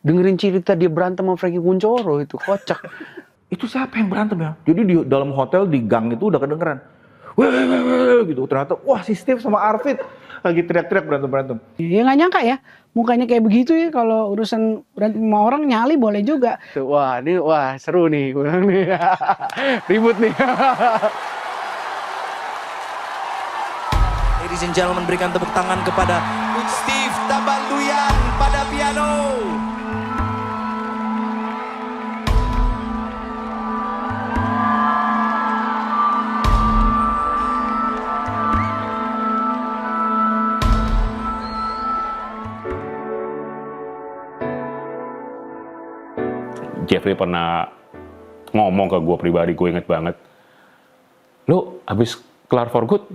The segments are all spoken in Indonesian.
dengerin cerita dia berantem sama Franky Kuncoro itu kocak. Itu siapa yang berantem ya? Jadi di dalam hotel di gang itu udah kedengeran. Weh gitu. Ternyata wah si Steve sama Arvid lagi teriak-teriak berantem. Ya nggak nyangka ya, mukanya kayak begitu ya kalau urusan berantem sama orang nyali boleh juga. Tuh, wah seru nih, gue bilang nih. Ribut nih. Ladies and gentlemen, berikan tepuk tangan kepada Steve Tabaluyan pada piano. Jeffrey pernah ngomong ke gue pribadi, gue inget banget. Lo abis kelar For Good,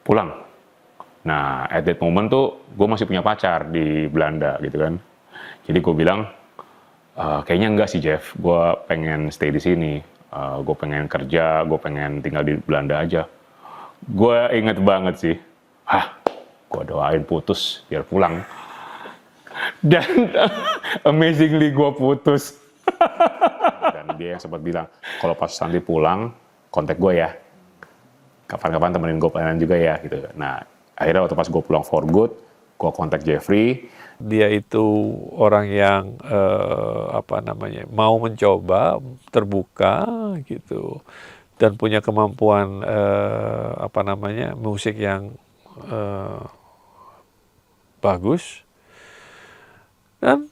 pulang. Nah, at that moment tuh gue masih punya pacar di Belanda gitu kan. Jadi gue bilang, kayaknya enggak sih Jeff, gue pengen stay di sini. Gue pengen kerja, gue pengen tinggal di Belanda aja. Gue inget banget sih, gue doain putus biar pulang. Dan amazingly gue putus. Dan dia yang sempat bilang, kalau pas nanti pulang, kontak gue ya. Kapan-kapan temenin gue pelayanan juga ya gitu. Nah, akhirnya waktu pas gue pulang For Good, gue kontak Jeffrey. Dia itu orang yang mau mencoba, terbuka gitu, dan punya kemampuan musik yang bagus. Dan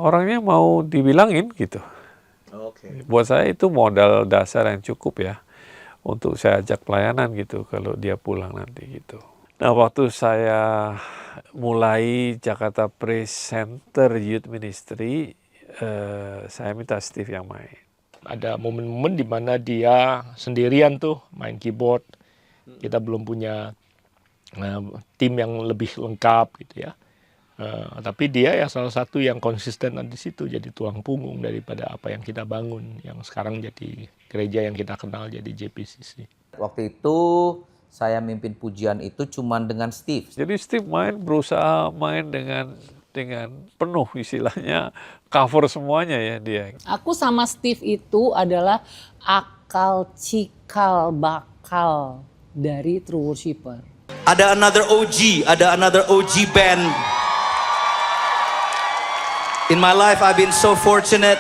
orangnya mau dibilangin gitu. Okay. Buat saya itu modal dasar yang cukup ya untuk saya ajak pelayanan gitu kalau dia pulang nanti gitu. Nah, waktu saya mulai Jakarta Praise Center Youth Ministry, saya minta Steve yang main. Ada momen-momen di mana dia sendirian tuh main keyboard. Kita belum punya tim yang lebih lengkap gitu ya. Tapi dia ya salah satu yang konsisten di situ, jadi tulang punggung daripada apa yang kita bangun, yang sekarang jadi gereja yang kita kenal jadi JPCC. Waktu itu saya mimpin pujian itu cuman dengan Steve. Jadi Steve berusaha main dengan penuh istilahnya, cover semuanya ya dia. Aku sama Steve itu adalah akal cikal bakal dari True Worshipper. Ada another OG band. In my life I've been so fortunate.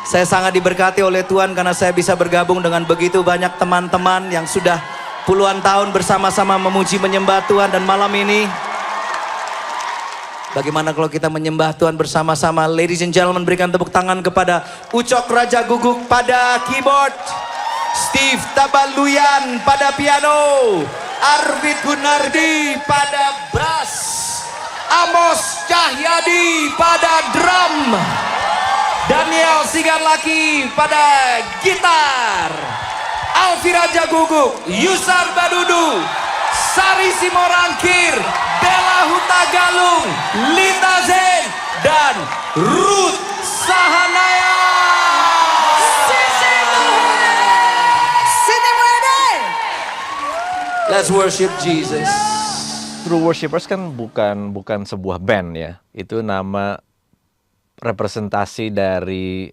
Saya sangat diberkati oleh Tuhan karena saya bisa bergabung dengan begitu banyak teman-teman yang sudah puluhan tahun bersama-sama memuji menyembah Tuhan. Dan malam ini, bagaimana kalau kita menyembah Tuhan bersama-sama? Ladies and gentlemen, berikan tepuk tangan kepada Ucok Raja Guguk pada keyboard, Steve Tabaluyan pada piano, Arvid Gunardi pada bass, Amos Cahyadi pada drum, Daniel Sigarlaki pada gitar, Alfi Raja Guguk, Yusar Badudu, Sari Simorangkir, Bella Hutagalung, Lita Zen, dan Ruth Sahanaya. Let's worship Jesus. True Worshipers kan bukan sebuah band ya. Itu nama representasi dari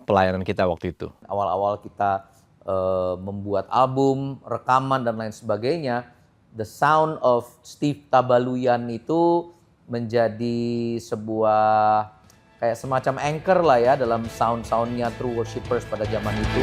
pelayanan kita waktu itu. Awal-awal kita membuat album, rekaman dan lain sebagainya, the sound of Steve Tabaluyan itu menjadi sebuah kayak semacam anchor lah ya dalam sound-soundnya True Worshipers pada zaman itu.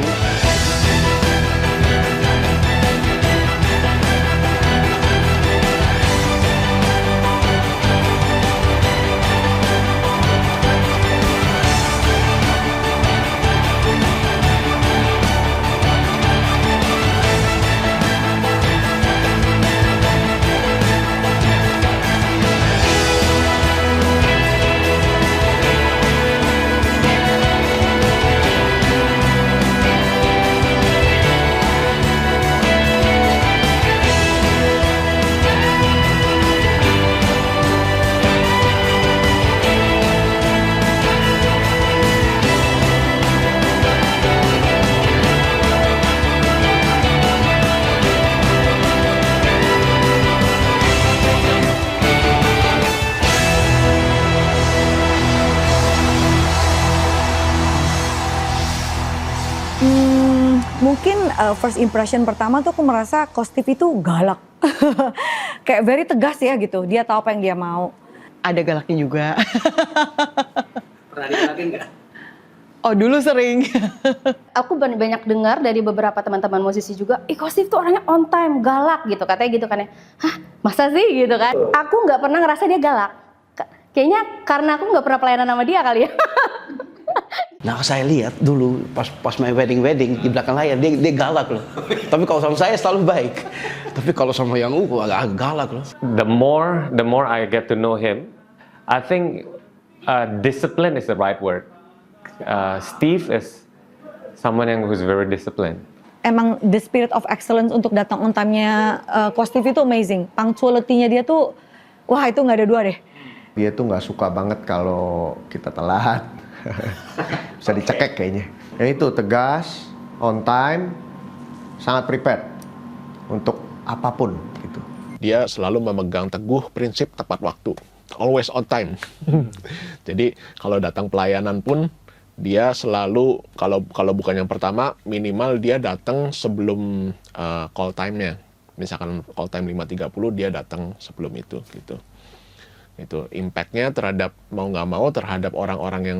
first impression pertama tuh aku merasa Coach Steve itu galak. Kayak very tegas ya gitu, dia tahu apa yang dia mau. Ada galaknya juga. Pernah digalakin nggak? Oh dulu sering. Aku banyak dengar dari beberapa teman-teman musisi juga, Coach Steve tuh orangnya on time, galak gitu, katanya gitu kan ya. Hah, masa sih gitu kan? Aku nggak pernah ngerasa dia galak. Kayaknya karena aku nggak pernah pelayanan sama dia kali ya. Nah saya lihat dulu pas main wedding di belakang layar dia galak loh. Tapi kalau sama saya selalu baik. Tapi kalau sama yang agak galak loh. The more I get to know him, I think discipline is the right word. Steve is someone who's very disciplined. Emang the spirit of excellence untuk datang on time-nya Coach Steve itu amazing. Punctuality-nya dia tuh, wah itu nggak ada dua deh. Dia tuh nggak suka banget kalau kita telat. Bisa dicekek kayaknya. Ya itu tegas, on time, sangat prepared untuk apapun gitu. Dia selalu memegang teguh prinsip tepat waktu, always on time. Jadi kalau datang pelayanan pun dia selalu kalau bukan yang pertama minimal dia datang sebelum call time-nya. Misalkan call time 5.30 dia datang sebelum itu gitu. Itu impact-nya terhadap mau nggak mau terhadap orang-orang yang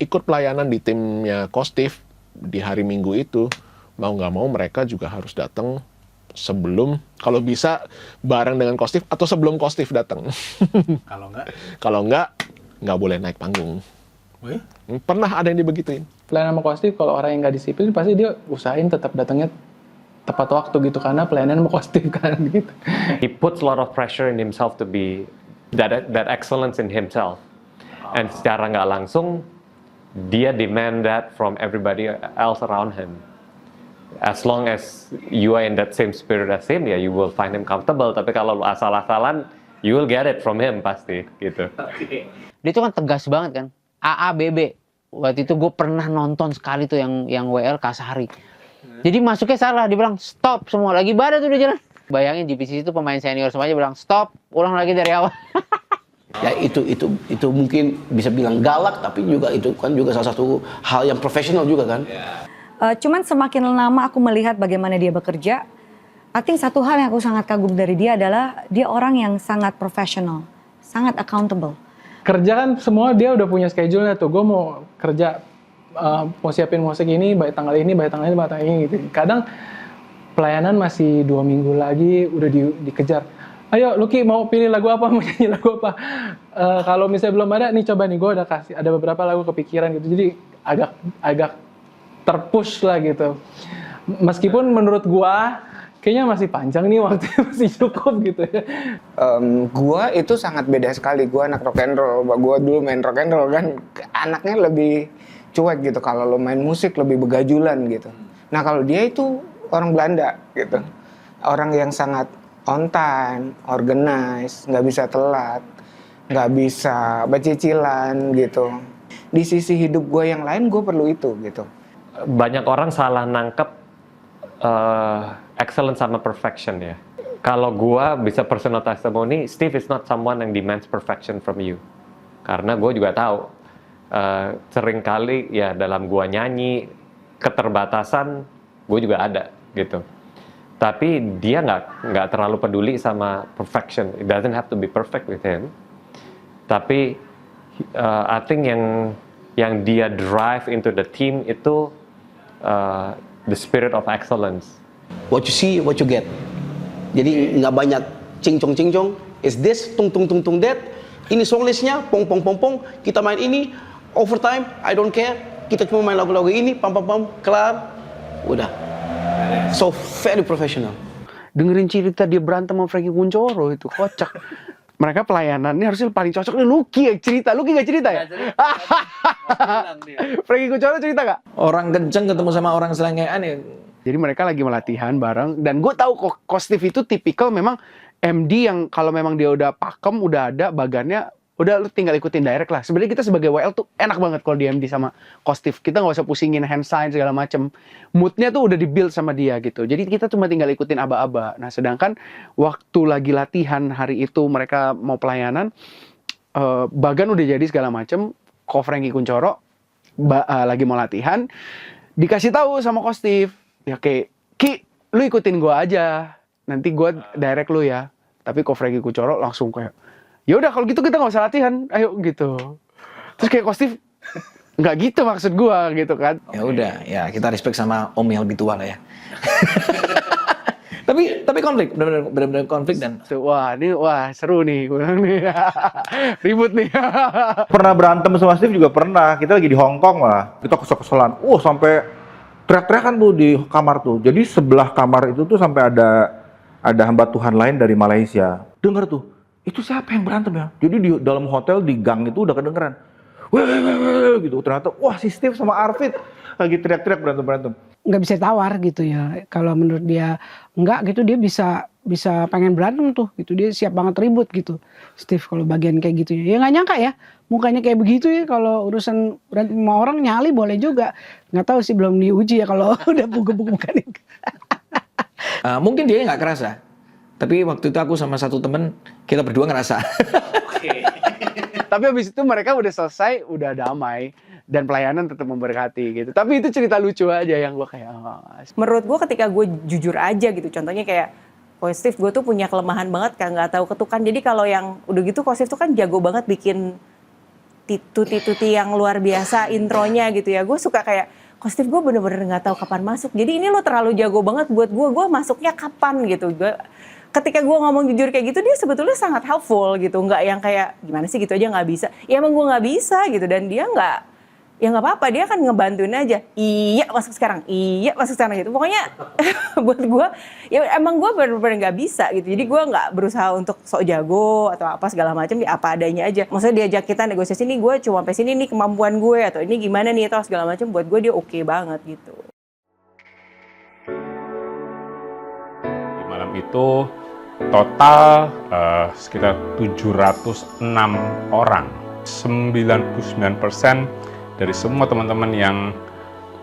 ikut pelayanan di timnya Coach Steve di hari Minggu itu, mau nggak mau mereka juga harus datang sebelum, kalau bisa bareng dengan Coach Steve atau sebelum Coach Steve datang. Kalau nggak boleh naik panggung. Pernah ada yang dibegituin. Pelayanan sama Coach Steve, kalau orang yang nggak disiplin pasti dia usahain tetap datangnya tepat waktu gitu, karena pelayanan sama Coach Steve kan gitu. He puts a lot of pressure in himself to be that excellence in himself, and secara nggak langsung dia demand that from everybody else around him. As long as you are in that same spirit as him, ya you will find him comfortable. Tapi kalau lu asal-asalan, you will get it from him pasti gitu. Dia itu kan tegas banget kan. AABB. Waktu itu gue pernah nonton sekali tuh yang WL Kasari. Jadi masuknya salah, dia bilang stop semua, lagi ibadah tuh dia jalan. Bayangin di bisnis itu pemain senior semuanya bilang stop, ulang lagi dari awal. Ya itu mungkin bisa bilang galak, tapi juga itu kan juga salah satu hal yang profesional juga kan. Cuman semakin lama aku melihat bagaimana dia bekerja, I think satu hal yang aku sangat kagum dari dia adalah dia orang yang sangat profesional, sangat accountable. Kerja kan semua dia udah punya schedule-nya tuh. Gue mau kerja, mau siapin musik ini, baik tanggal ini, baik tanggal ini gitu. Kadang pelayanan masih 2 minggu lagi udah dikejar. Ayo Lucky mau pilih lagu apa, mau nyanyi lagu apa. Kalau misalnya belum ada, nih coba nih gue udah kasih. Ada beberapa lagu kepikiran gitu. Jadi agak terpush lah gitu. Meskipun menurut gue kayaknya masih panjang nih waktunya, masih cukup gitu ya. Gua itu sangat beda sekali. Gua anak rock and roll. Gua dulu main rock and roll kan, anaknya lebih cuek gitu. Kalau lo main musik lebih begajulan gitu. Nah kalau dia itu orang Belanda gitu, orang yang sangat on time, organize, nggak bisa telat, nggak bisa becicilan gitu. Di sisi hidup gue yang lain gue perlu itu gitu. Banyak orang salah nangkep excellence sama perfection ya. Kalau gua bisa personal testimony, Steve is not someone yang demands perfection from you. Karena gue juga tahu seringkali ya dalam gua nyanyi keterbatasan gue juga ada gitu. Tapi dia nggak terlalu peduli sama perfection. It doesn't have to be perfect with him. Tapi I think yang dia drive into the team itu the spirit of excellence. What you see, what you get. Jadi nggak banyak cincong. Is this tung that. Ini song listnya pong. Kita main ini overtime. I don't care. Kita cuma main lagu-lagu ini pam kelar. Udah. So very professional. Dengerin cerita dia berantem sama Frankie Kuncoro itu kocak. Mereka pelayanannya harusnya paling cocok. Lucky yang cerita. Lucky gak cerita ya? Frankie Kuncoro cerita gak? Orang kenceng ketemu sama orang selengean ya. Jadi mereka lagi melatihan bareng. Dan gue tahu kok Coach Steve itu tipikal memang MD yang kalau memang dia udah pakem, udah ada bagannya, udah lu tinggal ikutin direct lah. Sebenarnya kita sebagai WL tuh enak banget kalau di MD sama Coach Steve. Kita nggak usah pusingin hand sign segala macem. Moodnya tuh udah di-build sama dia gitu. Jadi kita cuma tinggal ikutin aba-aba. Nah sedangkan waktu lagi latihan hari itu mereka mau pelayanan, bagan udah jadi segala macem. Ko Frankie Kuncoro lagi mau latihan, dikasih tahu sama Coach Steve. Ya kayak Ki, lu ikutin gua aja. Nanti gua direct lu ya. Tapi Ko Franky Kucoro langsung kayak, ya udah kalau gitu kita nggak usah latihan, ayo gitu. Terus kayak Ko Steve, nggak gitu maksud gua gitu kan. Ya udah, ya kita respect sama om yang lebih tua lah ya. tapi konflik, benar-benar konflik dan wah seru nih, gua bilang nih. Ribut nih. Pernah berantem sama Steve juga pernah. Kita lagi di Hong Kong lah. Kita kesel-keselan. Sampai teriak-teriakan tuh di kamar tuh. Jadi sebelah kamar itu tuh sampai ada hamba Tuhan lain dari Malaysia. Dengar tuh, itu siapa yang berantem ya? Jadi di dalam hotel di gang itu udah kedengeran. Weh gitu. Ternyata si Steve sama Arvid lagi teriak-teriak berantem. Nggak bisa tawar gitu ya. Kalau menurut dia enggak gitu, dia bisa pengen berantem tuh gitu. Dia siap banget ribut gitu. Steve kalau bagian kayak gitu ya nggak nyangka ya mukanya kayak begitu ya. Kalau urusan berantem sama orang nyali boleh juga. Nggak tahu sih, belum diuji ya kalau udah buku-buku mukanya. Mungkin dia nggak kerasa. Tapi waktu itu aku sama satu temen, kita berdua ngerasa. Tapi habis itu mereka udah selesai, udah damai. Dan pelayanan tetap memberkati gitu. Tapi itu cerita lucu aja yang gue kayak... Menurut gue ketika gue jujur aja gitu. Contohnya kayak, Ko Steve gue tuh punya kelemahan banget kayak nggak tahu ketukan. Jadi kalau yang udah gitu Ko Steve tuh kan jago banget bikin tituti yang luar biasa intronya gitu ya. Gue suka kayak, Ko Steve gue bener-bener nggak tahu kapan masuk. Jadi ini lo terlalu jago banget buat gue masuknya kapan gitu. Ketika gue ngomong jujur kayak gitu, dia sebetulnya sangat helpful gitu. Nggak yang kayak, gimana sih gitu aja nggak bisa. Ya emang gue nggak bisa gitu. Dan dia ya nggak apa-apa, dia akan ngebantuin aja. Iya masuk sekarang gitu. Pokoknya buat gue, ya emang gue bener-bener nggak bisa gitu. Jadi gue nggak berusaha untuk sok jago atau apa segala macam, ya apa adanya aja. Maksudnya diajak kita negosiasi nih, gue cuma sampai sini nih kemampuan gue, atau ini gimana nih atau segala macam. Buat gue dia oke banget gitu. Di malam itu total sekitar 706 orang, 99% dari semua teman-teman yang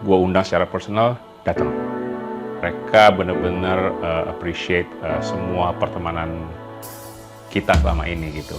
gue undang secara personal datang. Mereka benar-benar appreciate semua pertemanan kita selama ini gitu.